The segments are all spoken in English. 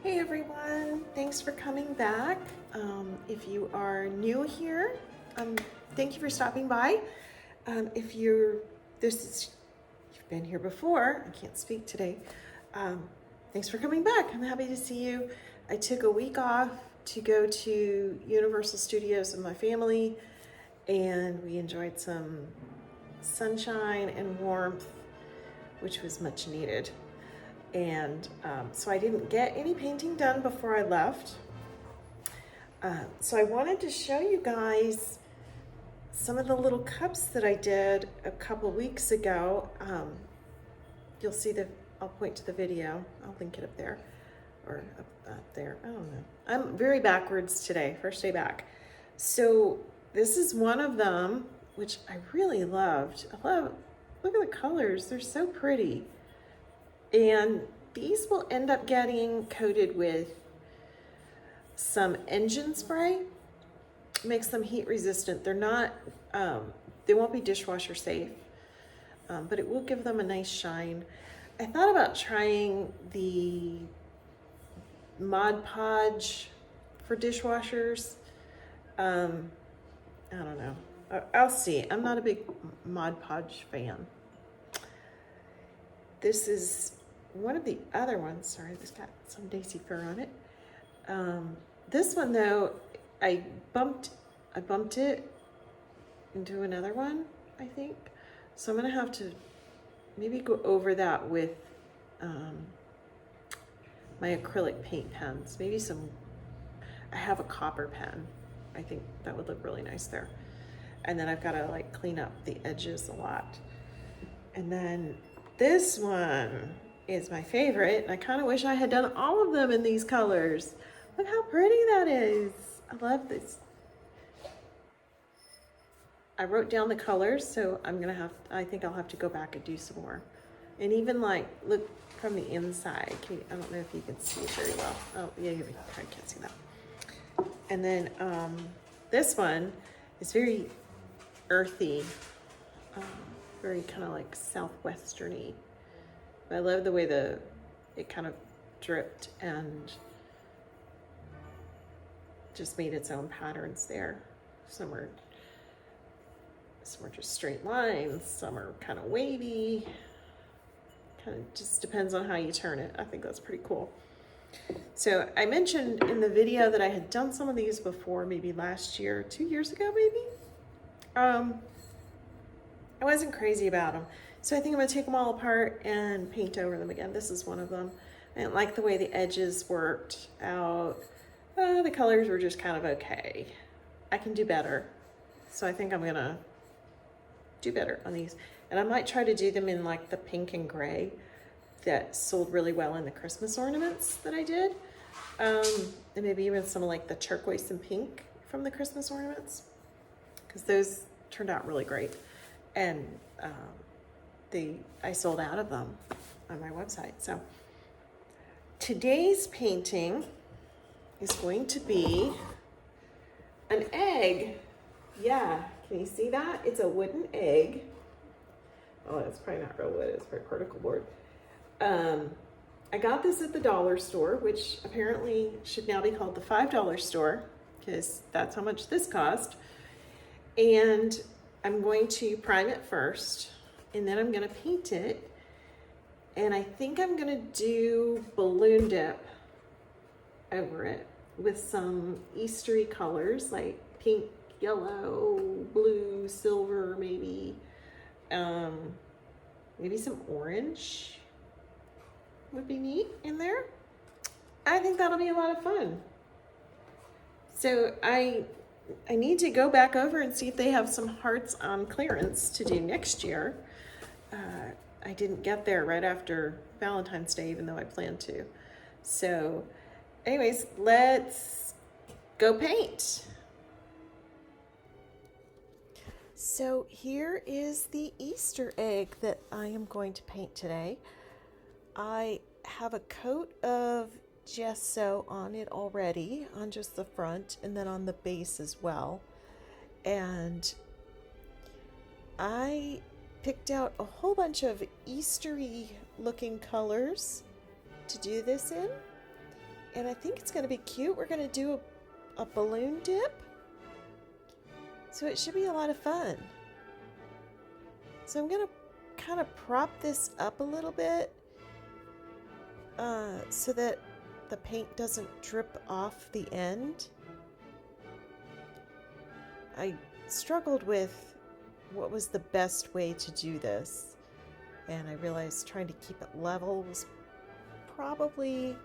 Hey everyone, thanks for coming back. If you are new here, thank you for stopping by. If you've been here before, I can't speak today. Thanks for coming back. I'm happy to see you. I took a week off to go to Universal Studios with my family, and we enjoyed some sunshine and warmth, which was much needed. And so I didn't get any painting done before I left. So I wanted to show you guys some of the little cups that I did a couple weeks ago. You'll see I'll point to the video. I'll link it up there or up there. I don't know. I'm very backwards today, first day back. So this is one of them, which I really loved. Look at the colors. They're so pretty. And these will end up getting coated with some engine spray. Makes them heat resistant. They're not, they won't be dishwasher safe, but it will give them a nice shine. I thought about trying the Mod Podge for dishwashers. I don't know. I'll see. I'm not a big Mod Podge fan. This is one of the other ones. Sorry, this got some daisy fur on it. This one though, I bumped it into another one, I think. So I'm gonna have to maybe go over that with my acrylic paint pens. Maybe I have a copper pen. I think that would look really nice there. And then I've got to like clean up the edges a lot. And then this one is my favorite, and I kind of wish I had done all of them in these colors. Look how pretty that is. I love this. I wrote down the colors, so I think I'll have to go back and do some more. And even like, look from the inside. I don't know if you can see it very well. Oh, yeah, you probably can't see that. And then this one is very earthy. Very kind of like southwesterny. But I love the way it kind of dripped and just made its own patterns there. Some are just straight lines, some are kind of wavy. Kind of just depends on how you turn it. I think that's pretty cool. So I mentioned in the video that I had done some of these before, maybe last year, 2 years ago maybe. I wasn't crazy about them. So I think I'm gonna take them all apart and paint over them again. This is one of them. I didn't like the way the edges worked out. The colors were just kind of okay. I can do better. So I think I'm gonna do better on these. And I might try to do them in like the pink and gray that sold really well in the Christmas ornaments that I did. And maybe even some of like the turquoise and pink from the Christmas ornaments, because those turned out really great. And I sold out of them on my website. So today's painting is going to be an egg. Yeah, can you see that? It's a wooden egg. Oh, it's probably not real wood, it's probably particle board. I got this at the dollar store, which apparently should now be called the $5 store, because that's how much this cost. And I'm going to prime it first, and then I'm going to paint it. And I think I'm going to do balloon dip over it with some Eastery colors like pink, yellow, blue, silver, maybe. Maybe some orange would be neat in there. I think that'll be a lot of fun. So I need to go back over and see if they have some hearts on clearance to do next year. I didn't get there right after Valentine's Day, even though I planned to. So anyways, let's go paint. So here is the Easter egg that I am going to paint today. I have a coat of gesso on it already, on just the front and then on the base as well. And I picked out a whole bunch of Eastery looking colors to do this in. And I think it's going to be cute. We're going to do a balloon dip. So it should be a lot of fun. So I'm going to kind of prop this up a little bit so that the paint doesn't drip off the end. I struggled with what was the best way to do this, and I realized trying to keep it level was probably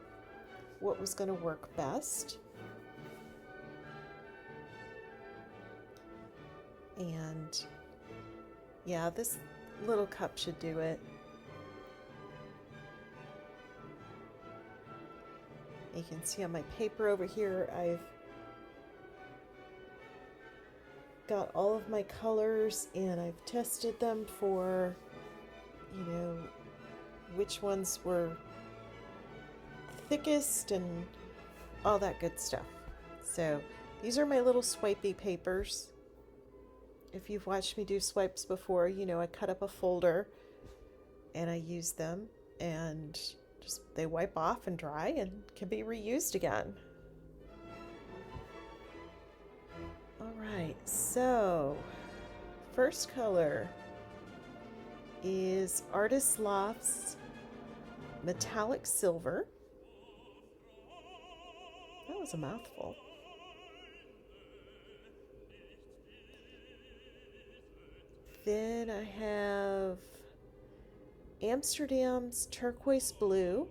what was going to work best. And yeah, this little cup should do it. You can see on my paper over here, I've got all of my colors and I've tested them for, you know, which ones were thickest and all that good stuff. So these are my little swipey papers. If you've watched me do swipes before, you know I cut up a folder and I use them, and just they wipe off and dry and can be reused again. All right, so first color is Artist Loft's Metallic Silver. That was a mouthful. Then I have Amsterdam's Turquoise Blue.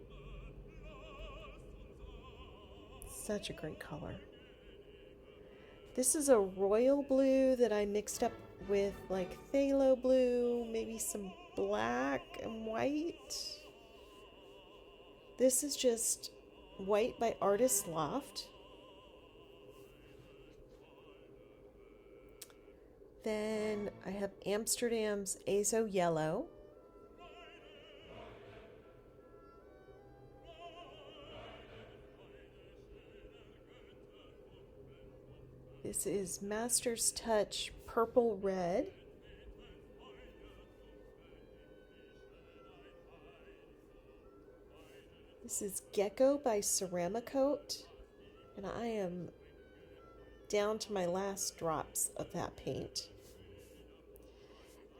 Such a great color. This is a royal blue that I mixed up with like phthalo blue, maybe some black and white. This is just white by Artist Loft. Then I have Amsterdam's Azo Yellow. This is Master's Touch Purple Red. This is Gecko by Ceramicoat, and I am down to my last drops of that paint.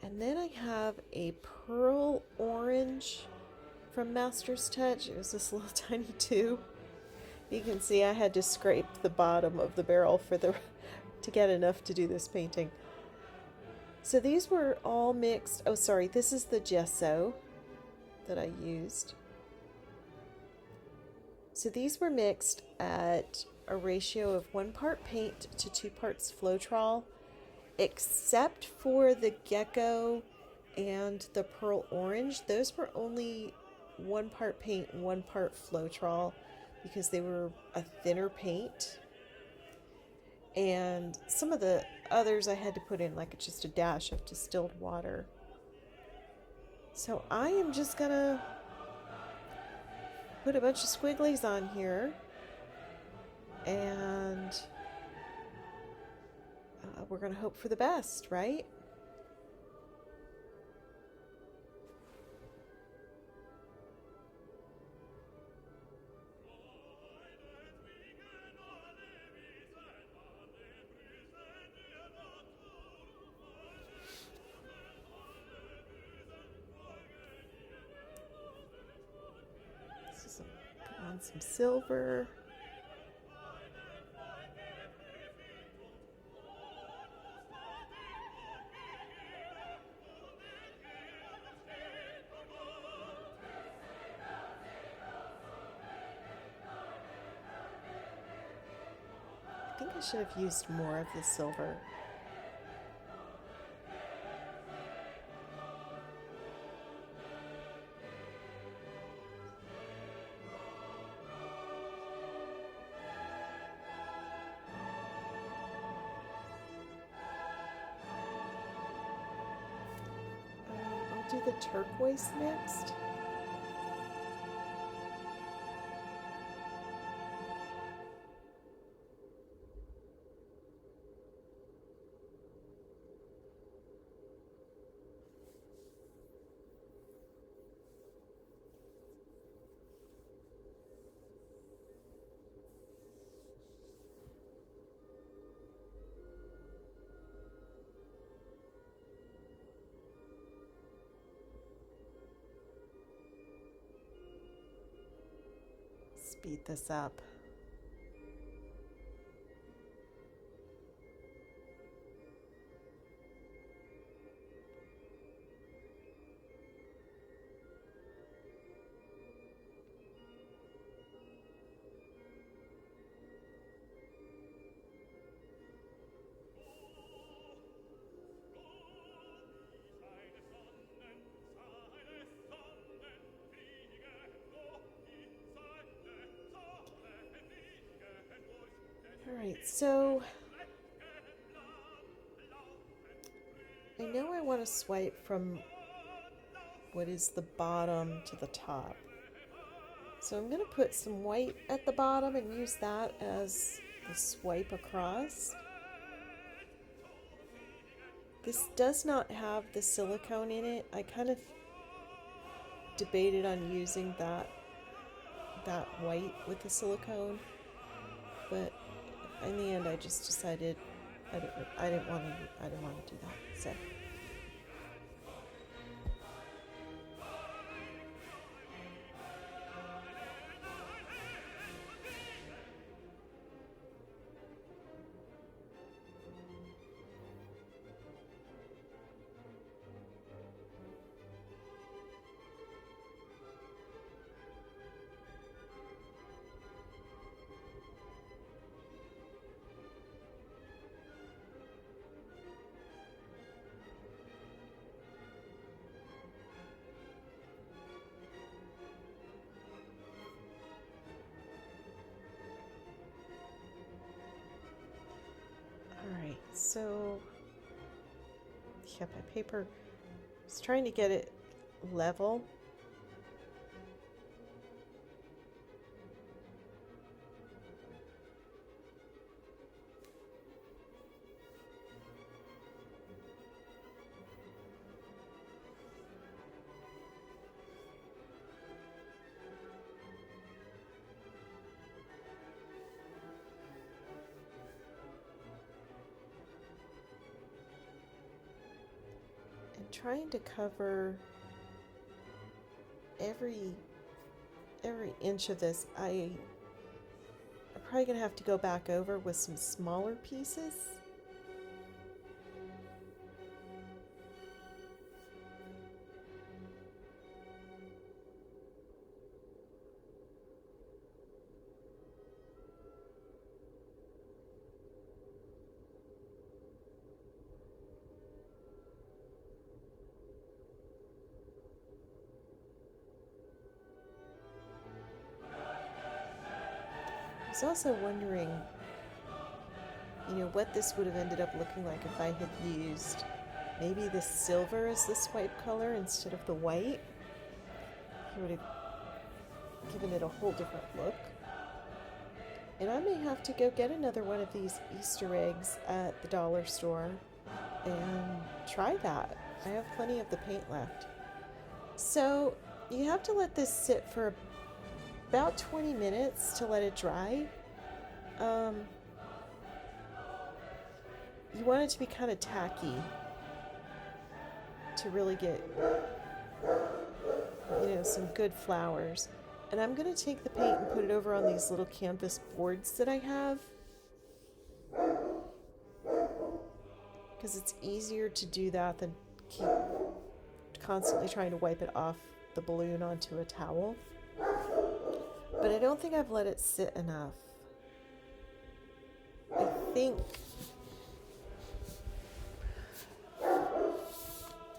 And then I have a Pearl Orange from Master's Touch. It was this little tiny tube. You can see I had to scrape the bottom of the barrel to get enough to do this painting. So these were all mixed. Oh, sorry, this is the gesso that I used. So these were mixed at a ratio of 1 part paint to 2 parts Floetrol, except for the Gecko and the Pearl Orange. Those were only 1 part paint, 1 part Floetrol, because they were a thinner paint. And some of the others I had to put in like just a dash of distilled water. So I am just gonna put a bunch of squigglies on here, and we're gonna hope for the best, right? Put on some silver. I think I should have used more of the silver. I'll do the turquoise next. speed this up. All right, so I know I want to swipe from what is the bottom to the top. So I'm going to put some white at the bottom and use that as the swipe across. This does not have the silicone in it. I kind of debated on using that white with the silicone, but in the end I just decided I didn't want to do that. So alright, so yeah, my paper, I was trying to get it level. Trying to cover every inch of this. I'm probably gonna have to go back over with some smaller pieces. I was also wondering, what this would have ended up looking like if I had used maybe the silver as the swipe color instead of the white. It would have given it a whole different look. And I may have to go get another one of these Easter eggs at the dollar store and try that. I have plenty of the paint left. So you have to let this sit for about 20 minutes to let it dry. You want it to be kind of tacky to really get, some good flowers. And I'm going to take the paint and put it over on these little canvas boards that I have, because it's easier to do that than keep constantly trying to wipe it off the balloon onto a towel. But I don't think I've let it sit enough. I think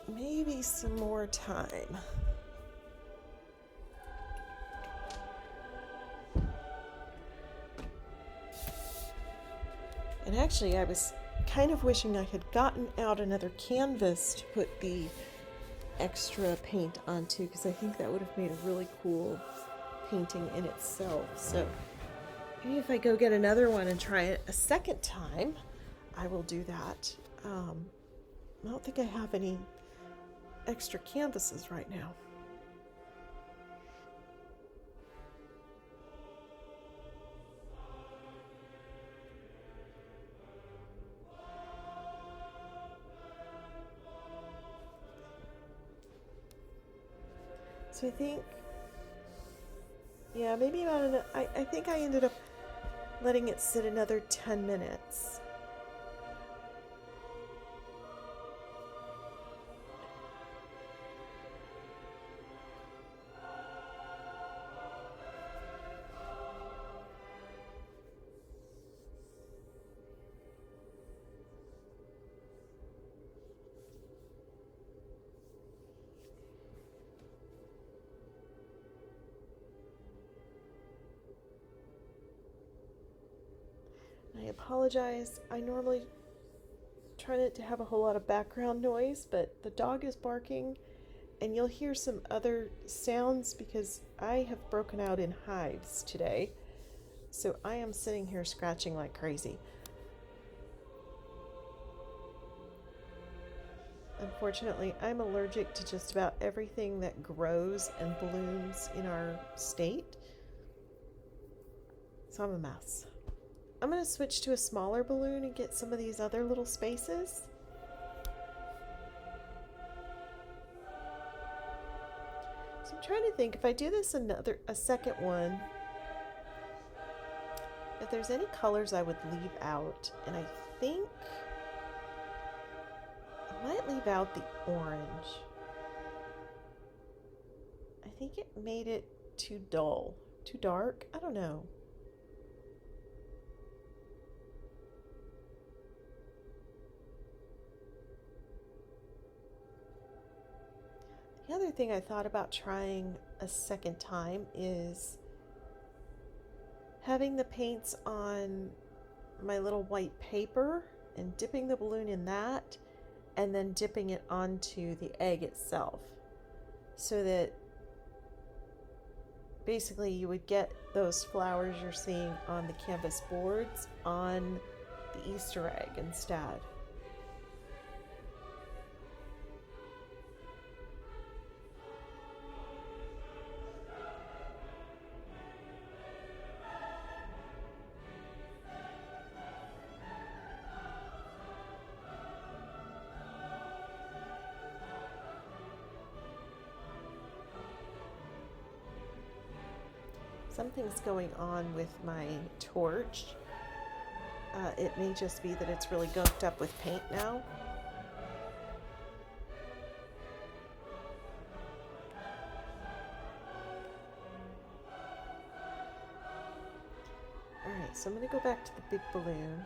maybe some more time. And actually, I was kind of wishing I had gotten out another canvas to put the extra paint onto, because I think that would have made a really cool painting in itself. So maybe if I go get another one and try it a second time, I will do that. I don't think I have any extra canvases right now. So I think Yeah, maybe about I think I ended up letting it sit another 10 minutes. I apologize. I normally try not to have a whole lot of background noise, but the dog is barking and you'll hear some other sounds because I have broken out in hives today. So I am sitting here scratching like crazy. Unfortunately, I'm allergic to just about everything that grows and blooms in our state. So I'm a mess. I'm going to switch to a smaller balloon and get some of these other little spaces. So I'm trying to think, if I do this a second one, if there's any colors I would leave out. And I think I might leave out the orange. I think it made it too dull, too dark. I don't know. The other thing I thought about trying a second time is having the paints on my little white paper and dipping the balloon in that and then dipping it onto the egg itself, so that basically you would get those flowers you're seeing on the canvas boards on the Easter egg instead. Something's going on with my torch. It may just be that it's really gunked up with paint now. Alright, so I'm going to go back to the big balloon.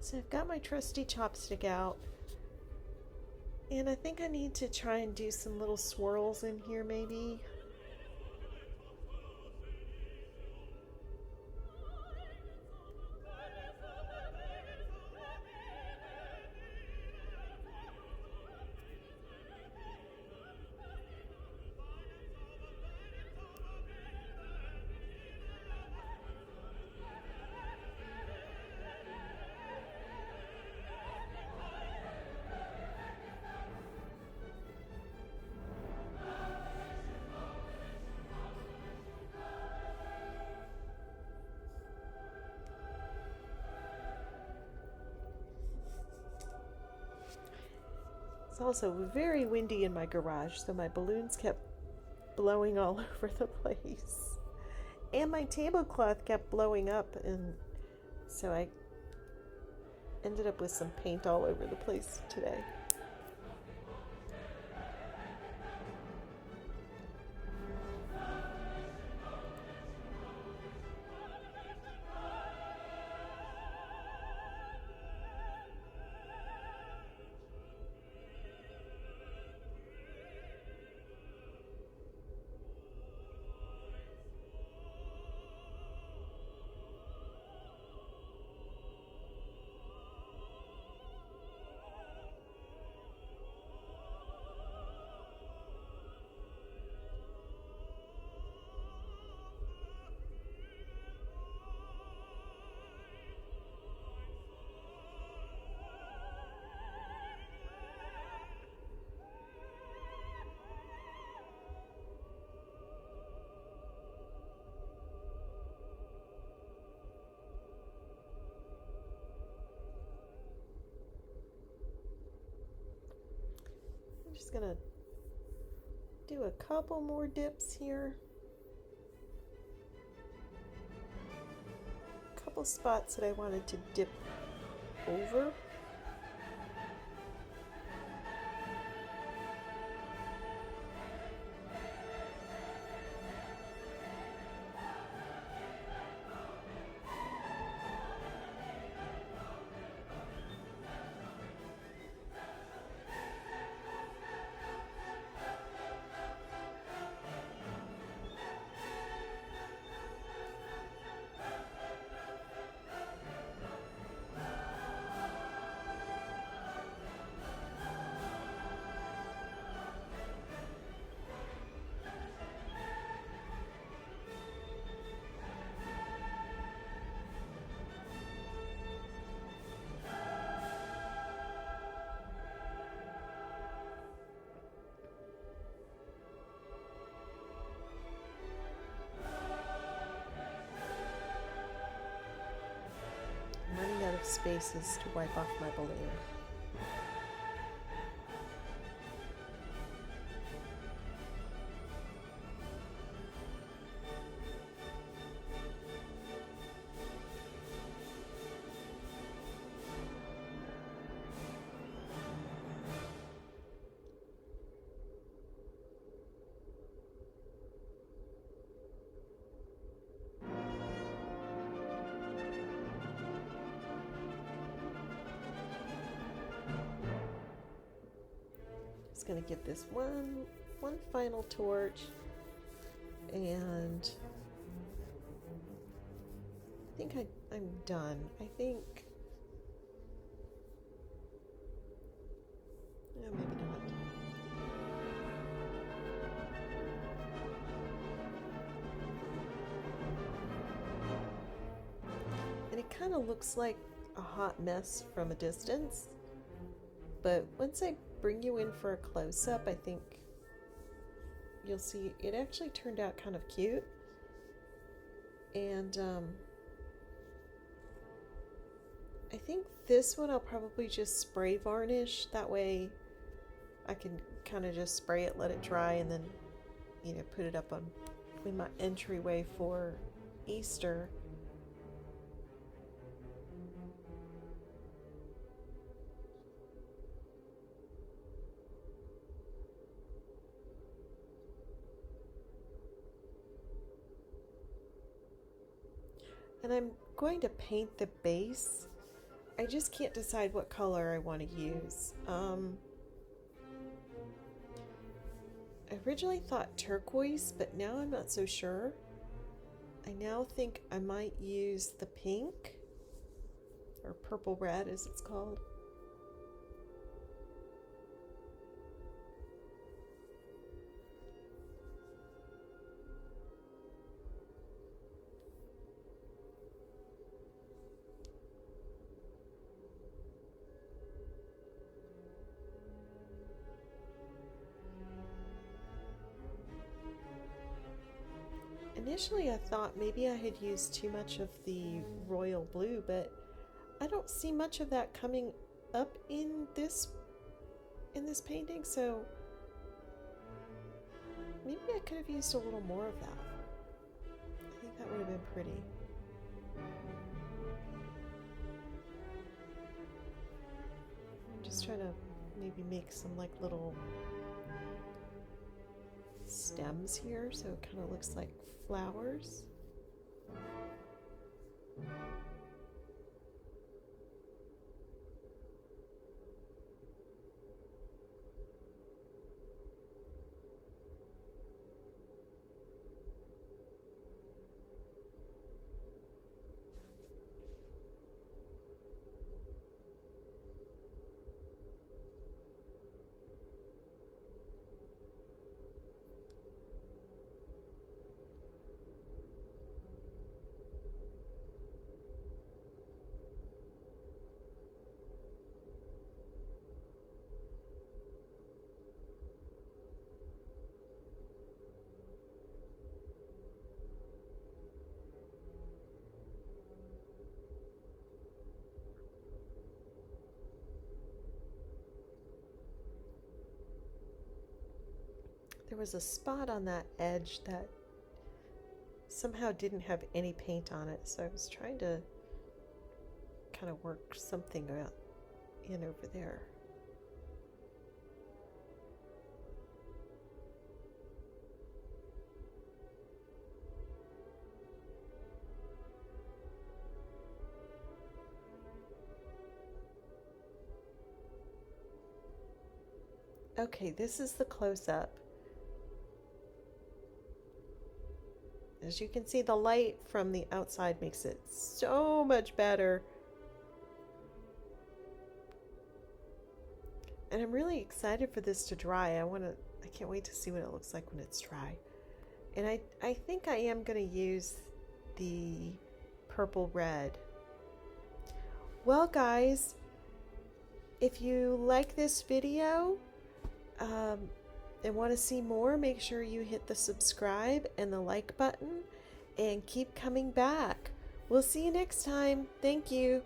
So I've got my trusty chopstick out, and I think I need to try and do some little swirls in here maybe. It's also very windy in my garage, so my balloons kept blowing all over the place. And my tablecloth kept blowing up, and so I ended up with some paint all over the place today. I'm just gonna do a couple more dips here. A couple spots that I wanted to dip over. Running out of spaces to wipe off my balloon. Just gonna give this one final torch, and I think I'm done. I think, yeah, maybe not. And it kind of looks like a hot mess from a distance, but once I bring you in for a close-up, I think you'll see it actually turned out kind of cute. And I think this one I'll probably just spray varnish. That way I can kind of just spray it, let it dry, and then, you know, put it up on in my entryway for Easter. And I'm going to paint the base. I just can't decide what color I want to use. I originally thought turquoise, but now I'm not so sure. I now think I might use the pink, or purple red as it's called. Initially I thought maybe I had used too much of the royal blue, but I don't see much of that coming up in this in this painting, so maybe I could have used a little more of that. I think that would have been pretty. I'm just trying to maybe make some like little stems here so it kind of looks like flowers. There was a spot on that edge that somehow didn't have any paint on it, so I was trying to kind of work something in over there. Okay, this is the close-up. As you can see, the light from the outside makes it so much better. And I'm really excited for this to dry. I can't wait to see what it looks like when it's dry. And I think I am going to use the purple red. Well, guys, if you like this video, and want to see more, make sure you hit the subscribe and the like button and keep coming back. We'll see you next time. Thank you.